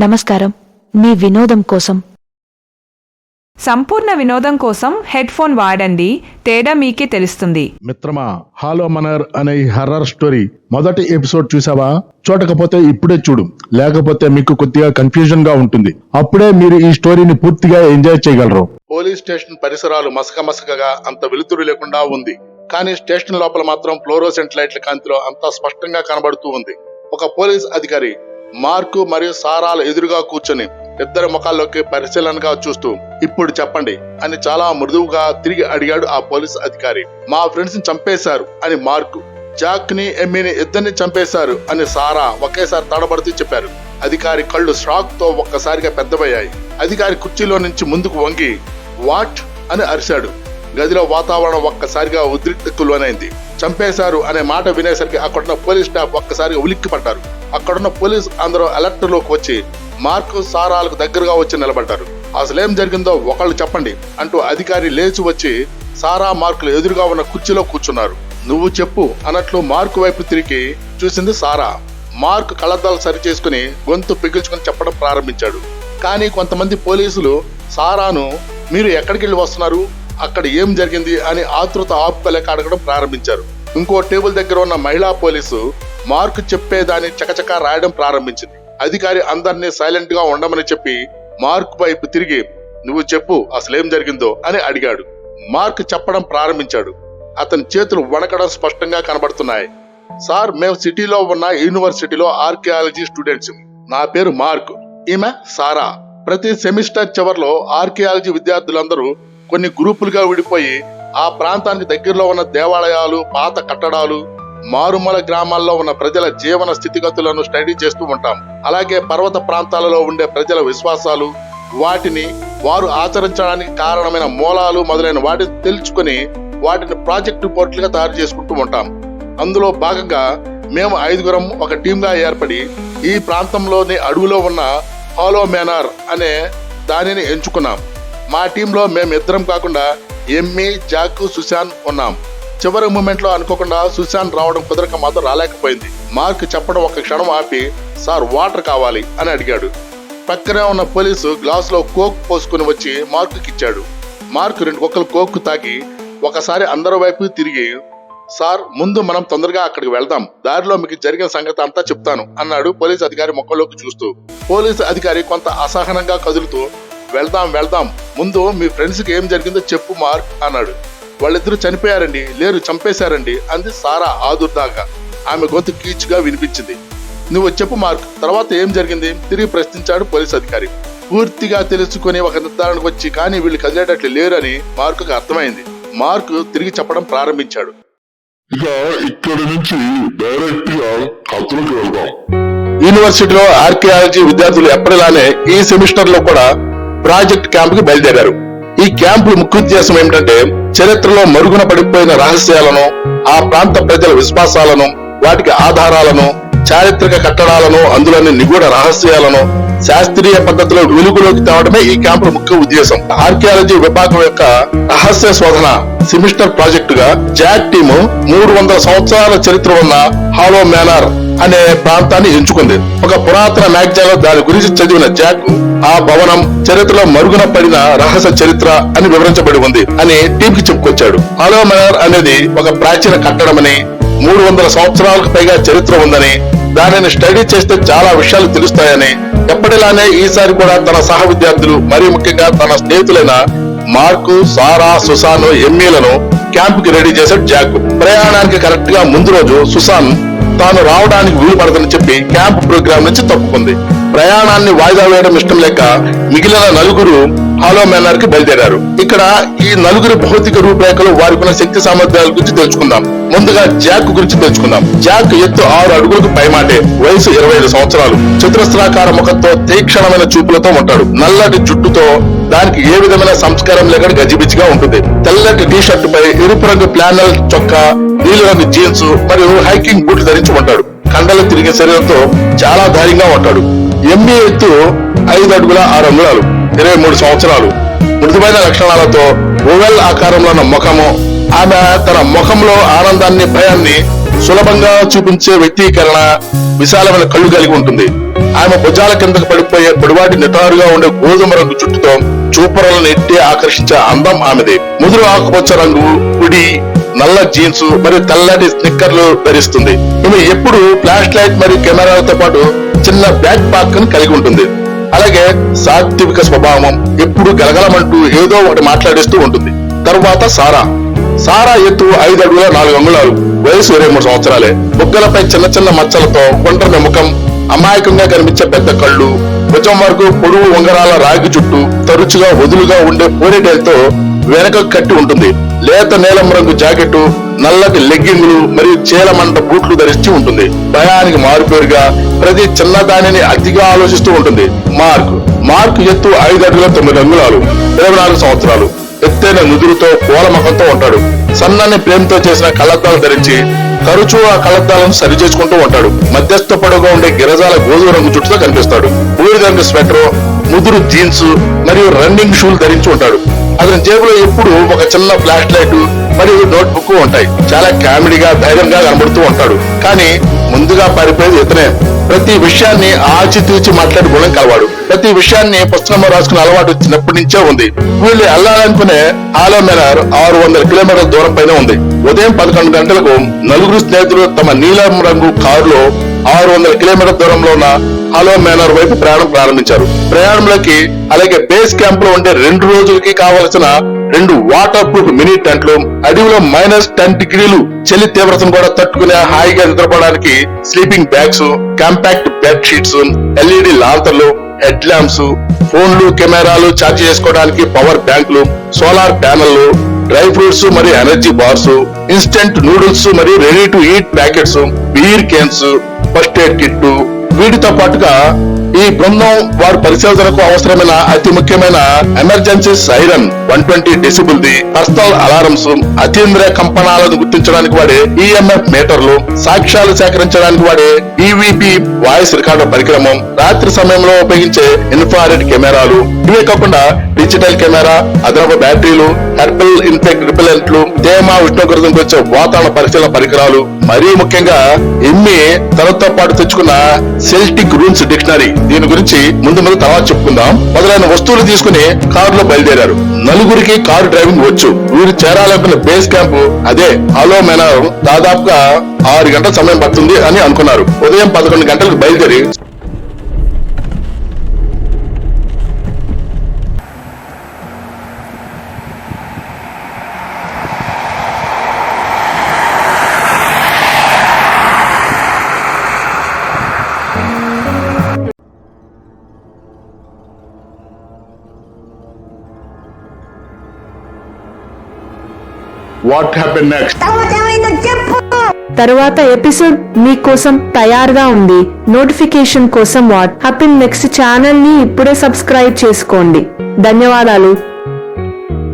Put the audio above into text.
నమస్కారం. మీ వినోదం కోసం సంపూర్ణ వినోదం కోసం హెడ్ ఫోన్ వాడండి. తేడా మీకే తెలుస్తుంది. మిత్రమా, హాలో మనర్ అనే ఈ హర్రర్ స్టోరీ మొదటి ఎపిసోడ్ చూసావా? చూడకపోతే ఇప్పుడే చూడు, లేకపోతే మీకు కొద్దిగా కన్ఫ్యూజన్ గా ఉంటుంది. అప్పుడే మీరు ఈ స్టోరీని పూర్తిగా ఎంజాయ్ చేయగలరు. పోలీస్ స్టేషన్ పరిసరాలు మసకగా అంత వెలుతురు లేకుండా ఉంది. కానీ స్టేషన్ లోపల మాత్రం ఫ్లోరోసెంట్ లైట్ల కాంతిలో అంతా స్పష్టంగా కనబడుతూ ఉంది. ఒక పోలీస్ అధికారి మార్కు మరియు సారాల ఎదురుగా కూర్చొని ఇద్దరి ముఖాల్లోకి పరిశీలనగా చూస్తూ, ఇప్పుడు చెప్పండి అని చాలా మృదువుగా తిరిగి అడిగాడు ఆ పోలీస్ అధికారి. మా ఫ్రెండ్స్ ని చంపేశారు అని మార్కు, జాక్ ని ఎమ్మిని ఇద్దరిని చంపేశారు అని సారా ఒకేసారి తడబడుతూ చెప్పారు. అధికారి కళ్ళు షాక్ తో ఒక్కసారిగా పెద్దవయ్యాయి. అధికారి కుర్చీలో నుంచి ముందుకు వంగి వాట్ అని అరిశాడు. గదిలో వాతావరణం ఒక్కసారిగా ఉద్రిక్తకు లోనైంది. చంపేశారు అనే మాట వినేసరికి అక్కడున్న పోలీస్ స్టాఫ్ ఒక్కసారిగా ఉలిక్కి పడ్డారు. అక్కడున్న పోలీస్ అందరూ అలర్ట్ లోకి వచ్చి మార్కు సారాలకు దగ్గరగా వచ్చి నిలబడ్డారు. అసలేం జరిగిందో ఒకళ్ళు చెప్పండి అంటూ అధికారి లేచి వచ్చి సారా మార్కులు ఎదురుగా ఉన్న కుర్చీలో కూర్చున్నారు. నువ్వు చెప్పు అన్నట్లు మార్కు వైపు తిరిగి చూసింది సారా. మార్కు కళ్ళద్దాలు సరి చేసుకుని గొంతు పిగిల్చుకుని చెప్పడం ప్రారంభించాడు. కానీ కొంతమంది పోలీసులు సారాను మీరు ఎక్కడికి వెళ్ళి వస్తున్నారు, అక్కడ ఏం జరిగింది అని ఆతృత ఆపుకోలేక అడగడం ప్రారంభించారు. ఇంకో టేబుల్ దగ్గర ఉన్న మహిళా పోలీసు మార్కు చెప్పేదాన్ని చకచకా రాయడం ప్రారంభించింది. అధికారి అందరినీ సైలెంట్ గా ఉండమని చెప్పి మార్కు వైపు తిరిగి నువ్వు చెప్పు అసలేం జరిగిందో అని అడిగాడు. మార్క్ చెప్పడం ప్రారంభించాడు. అతని చేతులు వణకడం స్పష్టంగా కనబడుతున్నాయి. సార్, మేము సిటీలో ఉన్న యూనివర్సిటీలో ఆర్కియాలజీ స్టూడెంట్స్. నా పేరు మార్క్, ఈమె సారా. ప్రతి సెమిస్టర్ చివర్లో ఆర్కియాలజీ విద్యార్థులందరూ కొన్ని గ్రూపులుగా విడిపోయి ఆ ప్రాంతానికి దగ్గరలో ఉన్న దేవాలయాలు, పాత కట్టడాలు, మారుమూల గ్రామాల్లో ఉన్న ప్రజల జీవన స్థితిగతులను స్టడీ చేస్తూ ఉంటాం. అలాగే పర్వత ప్రాంతాలలో ఉండే ప్రజల విశ్వాసాలు, వాటిని వారు ఆచరించడానికి కారణమైన మూలాలు మొదలైన వాటిని తెలుసుకుని వాటిని ప్రాజెక్ట్ రిపోర్ట్లుగా తయారు చేసుకుంటూ ఉంటాం. అందులో భాగంగా మేము 5గురం ఒక టీమ్ గా ఏర్పడి ఈ ప్రాంతంలోని అడవిలో ఉన్న హాలో మేనర్ అనే దానిని ఎంచుకున్నాం. మా టీంలో మేము ఇద్దరం కాకుండా ఎమ్మి, జాక్, సుశాన్ ఉన్నాం. చివరి మూమెంట్ లో అనుకోకుండా సుశాన్ రావడం కుదరక మాత్రం రాలేకపోయింది. మార్క్ చెప్పడం ఒక క్షణం ఆపి సార్ వాటర్ కావాలి అని అడిగాడు. పక్కనే ఉన్న పోలీసు గ్లాస్ లో కోక్ పోసుకుని వచ్చి మార్కు ఇచ్చాడు. మార్క్ 2 కుక్కలు కోక్ తాగి ఒకసారి అందరి వైపు తిరిగి సార్, ముందు మనం తొందరగా అక్కడికి వెళ్దాం, దారిలో మీకు జరిగిన సంగతి అంతా చెప్తాను అన్నాడు పోలీస్ అధికారి ముఖంలోకి చూస్తూ. పోలీసు అధికారి కొంత అసహనంగా కదులుతూ వెళ్దాం, ముందు మీ ఫ్రెండ్స్ కి ఏం జరిగిందో చెప్పు మార్క్ అన్నాడు. వాళ్ళిద్దరూ చనిపోయారండి, లేరు చంపేశారండి అంది సారా ఆదుర్దాగా. ఆమె గొంతు కీచుగా వినిపించింది. నువ్వు చెప్పు మార్క్, తర్వాత ఏం జరిగింది తిరిగి ప్రశ్నించాడు పోలీస్ అధికారి. పూర్తిగా తెలుసుకుని ఒక నిర్ధారణకు వచ్చి కానీ వీళ్ళు కదిలేటట్లు లేరు అని మార్కుకు అర్థమైంది. మార్క్ తిరిగి చెప్పడం ప్రారంభించాడు. ఇక ఇక్కడ నుంచి డైరెక్ట్ గా కథలోకి వెళ్దాం. యూనివర్సిటీలో ఆర్కియాలజీ విద్యార్థులు ఎప్పటిలానే ఈ సెమిస్టర్ లో కూడా ప్రాజెక్ట్ క్యాంప్ కి బయలుదేరారు. ఈ క్యాంపు ముఖ్య ఉద్దేశం ఏమిటంటే చరిత్రలో మరుగున పడిపోయిన రహస్యాలను, ఆ ప్రాంత ప్రజల విశ్వాసాలను, వాటికి ఆధారాలను, చారిత్రక కట్టడాలను, అందులోని నిగూఢ రహస్యాలను శాస్త్రీయ పద్ధతిలో వెలుగులోకి తేవడమే ఈ క్యాంపు ముఖ్య ఉద్దేశం. ఆర్కియాలజీ విభాగం యొక్క రహస్య శోధన సెమిస్టర్ ప్రాజెక్టు గా జాక్ టీము 300 సంవత్సరాల చరిత్ర ఉన్న హాలో మేనర్ అనే ప్రాంతాన్ని ఎంచుకుంది. ఒక పురాతన మ్యాగజైన్ లో దాని గురించి చదివిన జాక్ ఆ భవనం చరిత్రలో మరుగున పడిన రహస్య చరిత్ర అని వివరించబడి ఉంది అని టీమ్ కి చెప్పుకొచ్చాడు. హాలో మేనర్ అనేది ఒక ప్రాచీన కట్టడమని, 300 సంవత్సరాలకు పైగా చరిత్ర ఉందని, దానిని స్టడీ చేస్తే చాలా విషయాలు తెలుస్తాయని, ఎప్పటిలానే ఈసారి కూడా తన సహ విద్యార్థులు మరీ ముఖ్యంగా తన స్నేహితులైన మార్కు, సారా, సుసాన్, ఎమ్మీలను క్యాంప్ కి రెడీ చేశాడు జాక్. ప్రయాణానికి కరెక్ట్ గా ముందు రోజు సుసాన్ తాను రావడానికి వీలు పడదని చెప్పి క్యాంప్ ప్రోగ్రామ్ నుంచి తప్పుకుంది. ప్రయాణాన్ని వాయిదా వేయడం ఇష్టం లేక మిగిలిన 4 హాలో మేనర్ కి బయలుదేరారు. ఇక్కడ ఈ 4 భౌతిక రూపురేఖలు, వారికి ఉన్న శక్తి సామర్థ్యాల గురించి తెలుసుకుందాం. ముందుగా జాక్ గురించి తెలుసుకుందాం. జాక్ ఎత్తు 6 అడుగులకు పైమాటే, వయసు 25 సంవత్సరాలు, చతురస్రాకార ముఖంతో తీక్షణమైన చూపులతో ఉంటాడు. నల్లటి జుట్టుతో దానికి ఏ విధమైన సంస్కారం లేక గజిబిజిగా ఉంటుంది. తెల్లటి టీ షర్టు పై ఎరుపు రంగు ప్లానల్ చొక్కా, నీలి రంగు జీన్స్ మరియు హైకింగ్ బూట్లు ధరించి ఉంటాడు. కండలు తిరిగే శరీరంతో చాలా ధైర్యంగా ఉంటాడు. ఎంబీ ఎత్తు 5 అడుగుల 6 అంగుళాలు, 23 సంవత్సరాలు, మృదువైన లక్షణాలతో ఓవెల్ ఆకారంలో ఉన్న ముఖము. ఆమె తన ముఖంలో ఆనందాన్ని, భయాన్ని సులభంగా చూపించే వ్యక్తీకరణ, విశాలమైన కళ్ళు కలిగి ఉంటుంది. ఆమె భుజాల కిందకు పడిపోయే పొడివాటి నిటారుగా ఉండే గోధుమ రంగు చుట్టుతో చూపరలను నెట్టి ఆకర్షించే అందం ఆమెది. ముదురు ఆకుపచ్చ రంగు కుడి నల్ల జీన్స్ మరియు తెల్లటి స్నిక్కర్లు ధరిస్తుంది. ఈమె ఎప్పుడు ఫ్లాష్ లైట్ మరియు కెమెరాలతో పాటు చిన్న బ్యాక్ పాక్ ని కలిగి ఉంటుంది. అలాగే సాత్విక స్వభావం, ఎప్పుడు గలగలమంటూ ఏదో ఒకటి మాట్లాడిస్తూ ఉంటుంది. తరువాత సారా ఎత్తు 5 అడుగుల 4 అంగుళాలు, వయసు 23 సంవత్సరాలే. బుగ్గలపై చిన్న చిన్న మచ్చలతో ఒంటరి ముఖం, అమాయకంగా కనిపించే పెద్ద కళ్ళు, భుజం వరకు పొడుగు ఉంగరాల రాగి చుట్టూ, తరచుగా వదులుగా ఉండే పోనీటైల్తో వెనక కట్టి ఉంటుంది. లేత నీలం రంగు జాకెట్, నల్లటి లెగ్గింగులు మరియు చీలమంట బూట్లు ధరించి ఉంటుంది. భయానికి మారుపేరుగా ప్రతి చిన్నదానిని అతిగా ఆలోచిస్తూ ఉంటుంది. మార్క్ ఎత్తు 5 అడుగుల 9 అంగుళాలు, 24 సంవత్సరాలు. ఎత్తైన నుదురుతో పూల ముఖంతో ఉంటాడు. సన్నని ప్రేమతో చేసిన కళ్ళద్దాలు ధరించి తరచూ ఆ కళ్ళద్దాలను సరి చేసుకుంటూ ఉంటాడు. మధ్యస్థ పొడవుగా ఉండే గిరజాల గోధుమ రంగు చుట్టూతో కనిపిస్తాడు. బూడిద రంగు స్వెటర్, ముదురు జీన్స్ మరియు రన్నింగ్ షూలు ధరించి ఉంటాడు. అతని జేబులో ఎప్పుడు ఒక చిన్న ఫ్లాష్ లైట్ మరియు నోట్ బుక్ ఉంటాయి. చాలా కామెడీగా ధైర్యంగా కనబడుతూ ఉంటాడు. కానీ ముందుగా పారిపోయేది ఇతనే. ప్రతి విషయాన్ని ఆచితూచి మాట్లాడే గుణం కలవాడు. ప్రతి విషయాన్ని పుస్తకంలో రాసుకునే అలవాటు చిన్నప్పటి నుంచే ఉంది. వీళ్ళు వెళ్ళాలనుకునే హాలో మేనర్ 600 కిలోమీటర్ల దూరం పైన ఉంది. ఉదయం 11 గంటలకు నలుగురు స్నేహితులు తమ నీలం రంగు కారులో 600 కిలోమీటర్ల దూరంలో ఉన్న హాలో మేనర్ వైపు ప్రయాణం ప్రారంభించారు. ప్రయాణంలోకి అలాగే బేస్ క్యాంప్ లో ఉండే 2 రోజులకి కావలసిన 2 వాటర్ ప్రూఫ్ మినీ టెంట్లు, అడవిలో -10 డిగ్రీలు చలి తీవ్రతను కూడా తట్టుకునే హాయిగా నిద్రపోవడానికి sleeping bags, compact bed sheets, LED లాంతర్లు, హెడ్ ల్యాంప్స్, ఫోన్లు, కెమెరాలు ఛార్జ్ చేసుకోవడానికి పవర్ బ్యాంకులు, సోలార్ ప్యానెల్లు, డ్రై ఫ్రూట్స్ మరియు ఎనర్జీ బార్స్, ఇన్స్టెంట్ నూడిల్స్ మరియు ready to eat packets, beer cans, first aid kit. వీటితో పాటుగా ఈ బృందం వారి పరిశోధనకు అవసరమైన అతి ముఖ్యమైన emergency siren, 120 decibel the personal alarms, అతీంద్రియ కంపనాలను గుర్తించడానికి వాడే EMF మీటర్లు, సాక్ష్యాలు సేకరించడానికి వాడే DVB వాయిస్ రికార్డర్ పరికరమం, రాత్రి సమయంలో ఉపయోగించే ఇన్ఫ్రారెడ్ కెమెరాలు. ఇవే కాకుండా డిజిటల్ కెమెరా, అదనపు బ్యాటరీలు, హెర్బల్ ఇన్ఫెక్ట్ రిపెలెంట్లు, తేమ ఉష్ణోగ్రతను గురించే వాతావరణ పరిశీలన పరికరాలు, మరీ ముఖ్యంగా ఎమ్మి తనతో పాటు తెచ్చుకున్న సెల్టిక్ రూన్స్ డిక్షనరీ. దీని గురించి ముందు తర్వాత చెప్పుకుందాం. మొదలైన వస్తువులు తీసుకుని కారులో బయలుదేరారు. నలుగురికి కారు డ్రైవింగ్ వచ్చు. వీరు చేరాలనుకున్న బేస్ క్యాంప్ అదే హాలో మేనర్. దాదాపుగా 6 గంటల సమయం పడుతుంది అని అనుకున్నారు. ఉదయం 11 గంటలకు బయలుదేరి వాట్ హ్యాపెన్ నెక్స్ట్? తరువాత ఎపిసోడ్ మీకోసం తయారుగా ఉంది. నోటిఫికేషన్ కోసం వాట్ హ్యాపెన్ నెక్స్ట్ ఛానల్ ని ఇప్పుడే సబ్స్క్రైబ్ చేసుకోండి. ధన్యవాదాలు.